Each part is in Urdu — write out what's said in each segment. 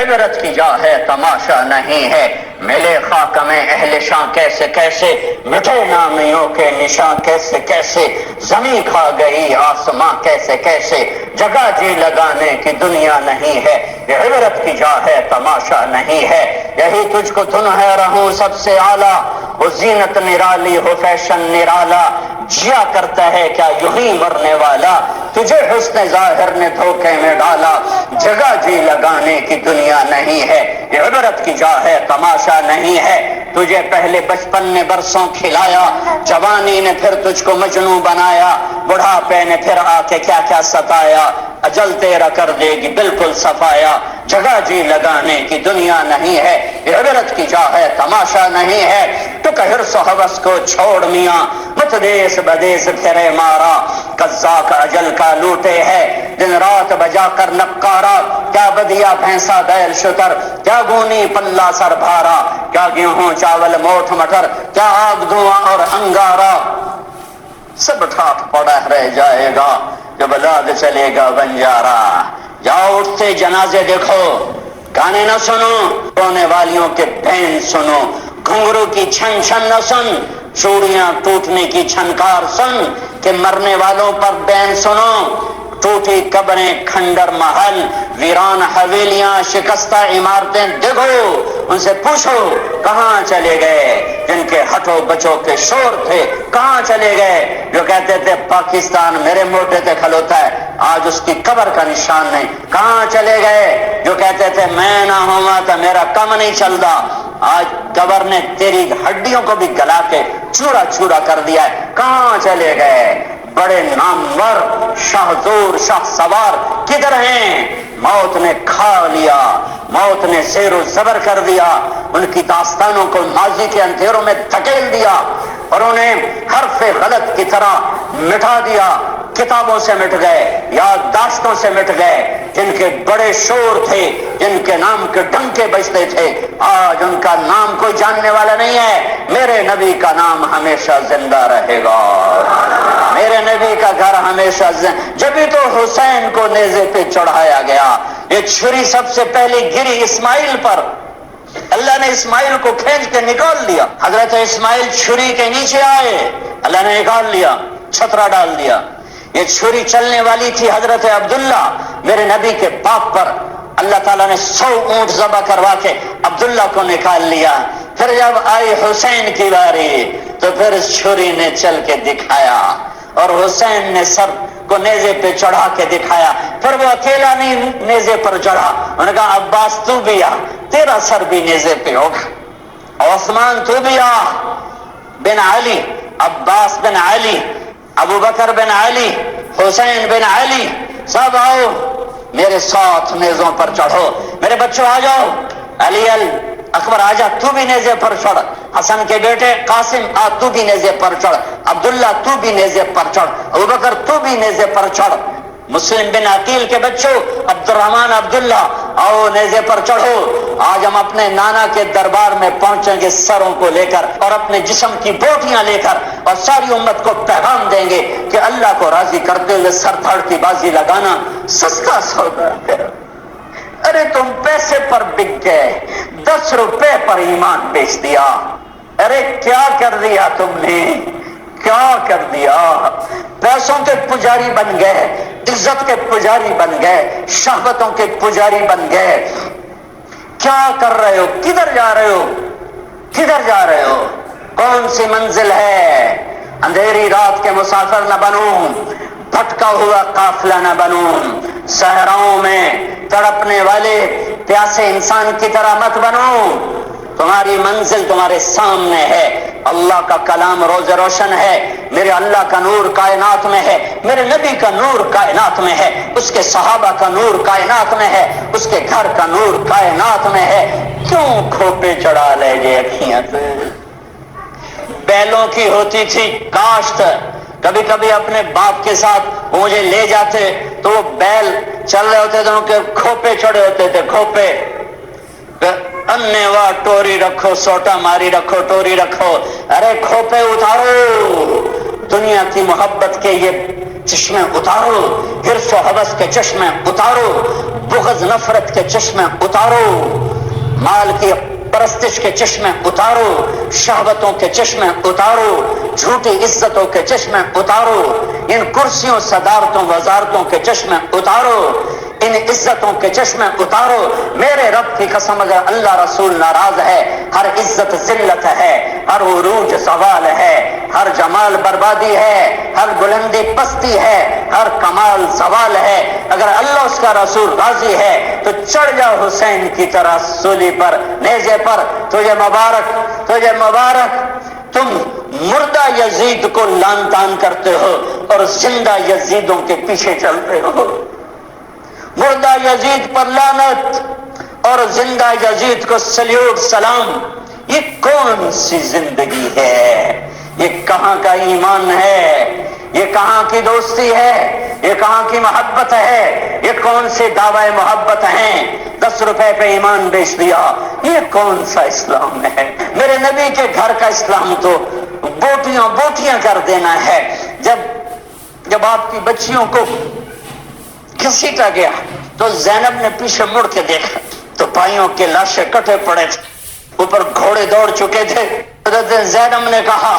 عبرت کی جا ہے تماشا نہیں ہے، ملے خاک میں اہل شاں کیسے کیسے، مٹے نامیوں کے نشاں کیسے کیسے، زمین کھا گئی آسماں کیسے کیسے، جگہ جی لگانے کی دنیا نہیں ہے، یہ عبرت کی جا ہے تماشا نہیں ہے، یہی تجھ کو دھن ہے رہوں سب سے اعلیٰ، وہ زینت نرالی ہو فیشن نرالا، جیا کرتا ہے کیا یوں ہی مرنے والا، تجھے حسن ظاہر نے دھوکے میں ڈالا، جگہ جی لگانے کی دنیا نہیں ہے، یہ عبرت کی جا ہے تماشا نہیں ہے، تجھے پہلے بچپن نے برسوں کھلایا، جوانی نے پھر تجھ کو مجنوں بنایا، بڑھاپے نے پھر آ کے کیا کیا ستایا، اجل تیرا کر دے گی بالکل صفایا، جگہ جی لگانے کی دنیا نہیں ہے، یہ عبرت کی جا ہے تماشا نہیں ہے، تو کہ حرص و ہوس کو چھوڑ میاں، مت دیس بدیس پھرے مارا، قزاق اجل کا لوٹے ہے، دن رات بجا کر نقارا، کیا بدیا بھینسا بیل شتر، کیا گونی پلہ سر بھارا، کیا گیہوں چاول موٹھ مٹر، کیا آگ دھواں اور انگارا، سب ٹھاٹ پڑا رہ جائے گا جب لاد چلے گا بنجارا، جاؤ اٹھتے جنازے دیکھو، گانے نہ سنو، رونے والیوں کے بین سنو، گھنگرو کی چھن چھن نہ سن، چوڑیاں ٹوٹنے کی چھنکار سن، کہ مرنے والوں پر بین سنو، ٹوٹی قبریں کھنڈر محل، ویران حویلیاں شکستہ عمارتیں دیکھو، ان سے پوچھو کہاں چلے گئے جن کے ہٹو بچوں کے شور تھے، کہاں چلے گئے جو کہتے تھے پاکستان میرے موٹے تے کھلوتا ہے، آج اس کی قبر کا نشان نہیں، کہاں چلے گئے جو کہتے تھے میں نہ ہوا تو میرا کم نہیں چلتا، آج قبر نے تیری ہڈیوں کو بھی گلا کے چورا چورا کر دیا ہے، کہاں چلے گئے بڑے نامور شاہ زور شاہ سوار کدھر ہیں، موت نے کھا لیا، موت نے زیر و زبر کر دیا، ان کی داستانوں کو ماضی کے اندھیروں میں دھکیل دیا اور انہیں حرف غلط کی طرح مٹا دیا، کتابوں سے مٹ گئے، یادداشتوں سے مٹ گئے، جن کے بڑے شور تھے، جن کے نام کے ڈنکے بجتے تھے، آج ان کا نام کوئی جاننے والا نہیں ہے، میرے نبی کا نام ہمیشہ زندہ رہے گا، میرے نبی کا گھر ہمیشہ جبھی تو حسین کو نیزے پہ چڑھایا گیا، یہ چھری سب سے پہلے گری اسماعیل پر، اللہ نے اسماعیل کو کھینچ کے نکال لیا، حضرت اسماعیل چھری کے نیچے آئے، اللہ نے نکال لیا، چھترا ڈال دیا، یہ چھری چلنے والی تھی حضرت عبداللہ میرے نبی کے باپ پر، اللہ تعالیٰ نے 100 اونٹ ذبح کروا کے عبداللہ کو نکال لیا، پھر جب آئی حسین کی باری تو پھر چھری نے چل کے دکھایا اور حسین نے سر کو نیزے پہ چڑھا کے دکھایا، پھر وہ اکیلا نہیں نیزے پر چڑھا، انہوں نے کہا عباس تو بھی آ، تیرا سر بھی نیزے پہ ہوگا، عثمان تو بھی آ بن علی، عباس بن علی، ابو بکر بن علی، حسین بن علی، سب آؤ میرے ساتھ نیزوں پر چڑھو، میرے بچوں آ جاؤ، علی اکبر آجا تو بھی نیزے پر چڑھ، حسن کے بیٹے قاسم آ تو بھی نیزے پر چڑھ، عبداللہ تو بھی نیزے پر چڑھ، ابوبکر تو بھی نیزے پر چڑھ، مسلم بن عقیل کے بچوں عبد الرحمن عبداللہ آؤ نیزے پر چڑھو، آج ہم اپنے نانا کے دربار میں پہنچیں گے سروں کو لے کر اور اپنے جسم کی بوٹیاں لے کر، اور ساری امت کو پیغام دیں گے کہ اللہ کو راضی کرتے ہوئے سر دھڑ کی بازی لگانا سستا سودا ہے، ارے تم پیسے پر بک گئے، 10 روپے پر ایمان بیچ دیا، ارے کیا کر دیا تم نے، کیا کر دیا، پیسوں کے پجاری بن گئے، عزت کے پجاری بن گئے، شہوتوں کے پجاری بن گئے، کیا کر رہے ہو، کدھر جا رہے ہو، کدھر جا رہے ہو، کون سی منزل ہے، اندھیری رات کے مسافر نہ بنو، بھٹکا ہوا قافلہ نہ بنوں، صحراؤں میں تڑپنے والے پیاسے انسان کی طرح مت بنو، تمہاری منزل تمہارے سامنے ہے، اللہ کا کلام روز روشن ہے، میرے اللہ کا نور کائنات میں ہے، میرے نبی کا نور کائنات میں ہے، اس کے صحابہ کا نور کائنات میں ہے، اس کے گھر کا نور کائنات میں ہے، کیوں کھوپے چڑھا لے گے اکھیاں سے، بیلوں کی ہوتی تھی کاشت، کبھی کبھی اپنے باپ کے ساتھ مجھے لے جاتے تو وہ بیل چل رہے ہوتے تھے، ان کے کھوپے چڑھے ہوتے تھے، کھوپے، انے وا ٹوری رکھو، سوٹا ماری رکھو، ٹوری رکھو، ارے کھوپے اتارو، دنیا کی محبت کے یہ چشمے اتارو، حرص و حوث کے چشمے اتارو، بغض نفرت کے چشمے اتارو، مال کی پرستش کے چشمے اتارو، شہوتوں کے چشمے اتارو، جھوٹی عزتوں کے چشمے اتارو، ان کرسیوں صدارتوں وزارتوں کے چشمے اتارو، ان عزتوں کے چشمے اتارو۔ میرے رب کی قسم اگر اللہ رسول ناراض ہے، ہر عزت ذلت ہے، ہر عروج زوال ہے، ہر جمال بربادی ہے، ہر بلندی پستی ہے، ہر کمال زوال ہے۔ اگر اللہ اس کا رسول راضی ہے تو چڑھ جاؤ حسین کی طرح سولی پر، نیزے پر، تجھے مبارک، تجھے مبارک۔ تم مردہ یزید کو لان تان کرتے ہو اور زندہ یزیدوں کے پیچھے چلتے ہو۔ مردہ یزید پر لعنت اور زندہ یزید کو سلیوٹ سلام۔ یہ کون سی زندگی ہے؟ یہ کہاں کا ایمان ہے؟ یہ کہاں کی دوستی ہے؟ یہ کہاں کی محبت ہے؟ یہ کون سے دعوی محبت ہیں؟ 10 روپے پہ ایمان بیچ دیا، یہ کون سا اسلام ہے؟ میرے نبی کے گھر کا اسلام تو بوٹیاں بوٹیاں کر دینا ہے۔ جب آپ کی بچیوں کو گھسیٹا گیا تو زینب نے پیچھے مڑ کے دیکھا تو بھائیوں کے لاشیں کٹے پڑے تھے، اوپر گھوڑے دوڑ چکے تھے۔ حضرت زینب نے کہا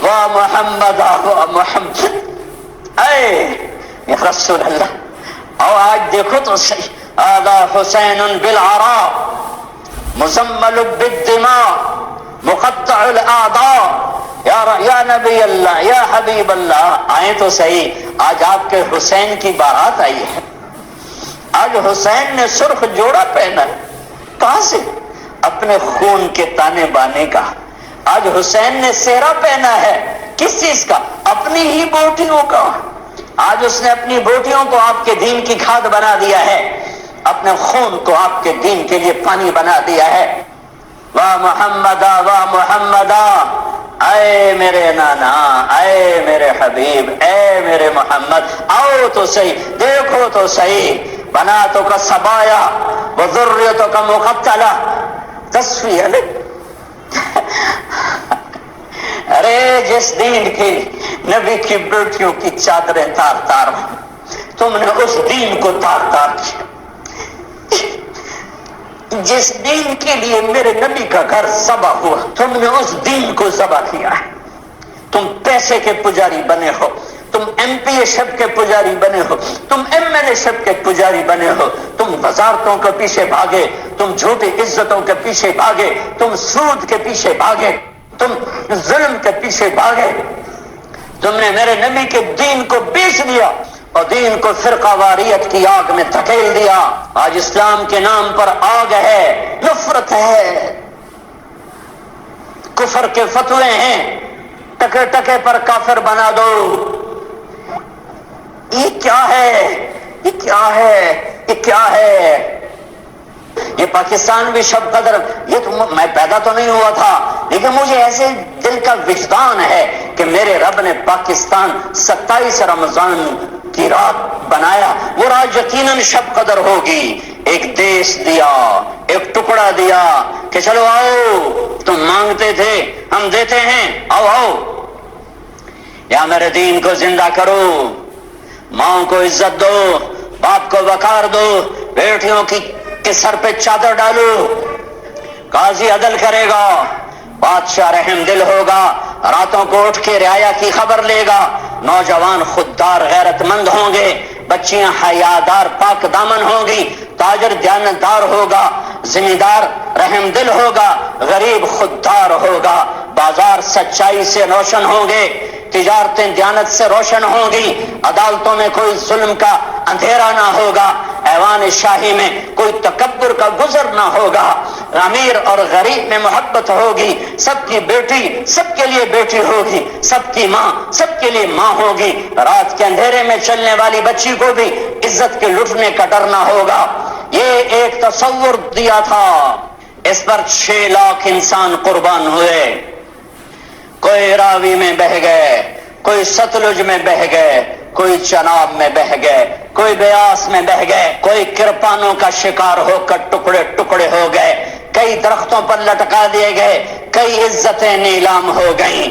واہ محمد واہ محمد، اے یا رسول اللہ، اور آج دیکھو تو صحیح، آذا حسین بالعراء مزمل بالدماء مقطع الاعضاء، یا نبی اللہ یا حبیب اللہ، آئیں تو صحیح، آج آپ کے حسین کی بارات آئی ہے۔ آج حسین نے سرخ جوڑا پہنا ہے، کہاں سے؟ اپنے خون کے تانے بانے کا۔ آج حسین نے سہرا پہنا ہے، کس چیز کا؟ اپنی ہی بوٹیوں کا۔ آج اس نے اپنی بوٹیوں کو آپ کے دین کی کھاد بنا دیا ہے، اپنے خون کو آپ کے دین کے لیے پانی بنا دیا ہے۔ واہ محمدا واہ محمدا، اے میرے نانا، اے میرے حبیب، اے میرے محمد، آؤ تو صحیح، دیکھو تو صحیح، بناتوں کا سبایا وذریتوں کا مقتلہ تصفیہ۔ ارے جس دین کی نبی کی بیٹیوں کی چادریں تار تار، تم نے اس دین کو تار تار کیا۔ جس دین کے لیے میرے نبی کا گھر ذبح ہوا، تم نے اس دین کو ذبح کیا ہے۔ تم پیسے کے پجاری بنے ہو، تم ایم پی اے شپ کے پجاری بنے ہو، تم ایم ایل اے شپ کے پجاری بنے ہو، تم وزارتوں کے پیچھے بھاگے، تم جھوٹی عزتوں کے پیچھے بھاگے، تم سود کے پیچھے بھاگے، تم ظلم کے پیچھے بھاگے، تم نے میرے نبی کے دین کو بیچ دیا اور دین کو فرقہ واریت کی آگ میں دھکیل دیا۔ آج اسلام کے نام پر آگ ہے، نفرت ہے، کفر کے فتوے ہیں، ٹکے ٹکے پر کافر بنا دو۔ یہ کیا ہے؟ یہ کیا ہے؟ یہ کیا ہے؟ یہ پاکستان بھی شب قدر، یہ تو میں پیدا تو نہیں ہوا تھا، لیکن مجھے ایسے دل کا وجدان ہے کہ میرے رب نے پاکستان 27 رمضان کی رات بنایا، وہ رات یقیناً شب قدر ہوگی۔ ایک دیش دیا، ایک ٹکڑا دیا کہ چلو آؤ، تم مانگتے تھے ہم دیتے ہیں، آؤ آؤ، یا میرے دین کو زندہ کرو، ماں کو عزت دو، باپ کو وقار دو، بیٹیوں کے سر پہ چادر ڈالو، قاضی عدل کرے گا، بادشاہ رحم دل ہوگا، راتوں کو اٹھ کے رعایا کی خبر لے گا، نوجوان خوددار غیرت مند ہوں گے، بچیاں حیادار پاک دامن ہوں گی، تاجر دیانتدار ہوگا، زمیندار رحم دل ہوگا، غریب خوددار ہوگا، بازار سچائی سے روشن ہوں گے، تجارتیں دیانت سے روشن ہوں گی، عدالتوں میں کوئی ظلم کا اندھیرا نہ ہوگا، ایوان شاہی میں کوئی تکبر کا گزر نہ ہوگا، امیر اور غریب میں محبت ہوگی، سب کی بیٹی سب کے لیے بیٹی ہوگی، سب کی ماں سب کے لیے ماں ہوگی، رات کے اندھیرے میں چلنے والی بچی کو بھی عزت کے لٹنے کا ڈر نہ ہوگا۔ یہ ایک تصور دیا تھا، اس پر 6 لاکھ انسان قربان ہوئے، کوئی راوی میں بہہ گئے، کوئی ستلج میں بہہ گئے، کوئی چناب میں بہہ گئے، کوئی بیاس میں بہہ گئے، کوئی کرپانوں کا شکار ہو کر ٹکڑے ٹکڑے ہو گئے، کئی درختوں پر لٹکا دیے گئے، کئی عزتیں نیلام ہو گئیں۔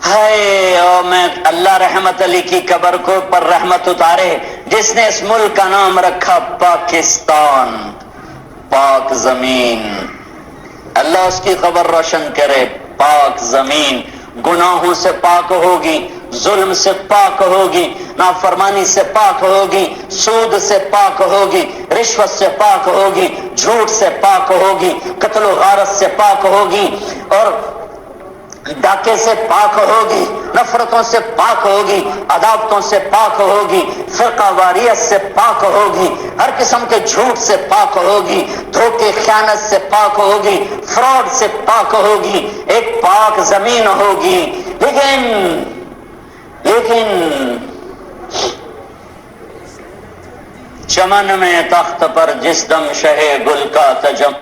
ہائے او میں اللہ رحمت علی کی قبر کو پر رحمت اتارے جس نے اس ملک کا نام رکھا پاکستان، پاک زمین، اللہ اس کی قبر روشن کرے۔ پاک زمین گناہوں سے پاک ہوگی، ظلم سے پاک ہوگی، نافرمانی سے پاک ہوگی، سود سے پاک ہوگی، رشوت سے پاک ہوگی، جھوٹ سے پاک ہوگی، قتل و غارت سے پاک ہوگی، اور ڈاکے سے پاک ہوگی، نفرتوں سے پاک ہوگی، عداوتوں سے پاک ہوگی، فرقہ واریت سے پاک ہوگی، ہر قسم کے جھوٹ سے پاک ہوگی، دھوکے خیانت سے پاک ہوگی، فراڈ سے پاک ہوگی، ایک پاک زمین ہوگی۔ لیکن چمن میں تخت پر جس دم شہ گل کا تجم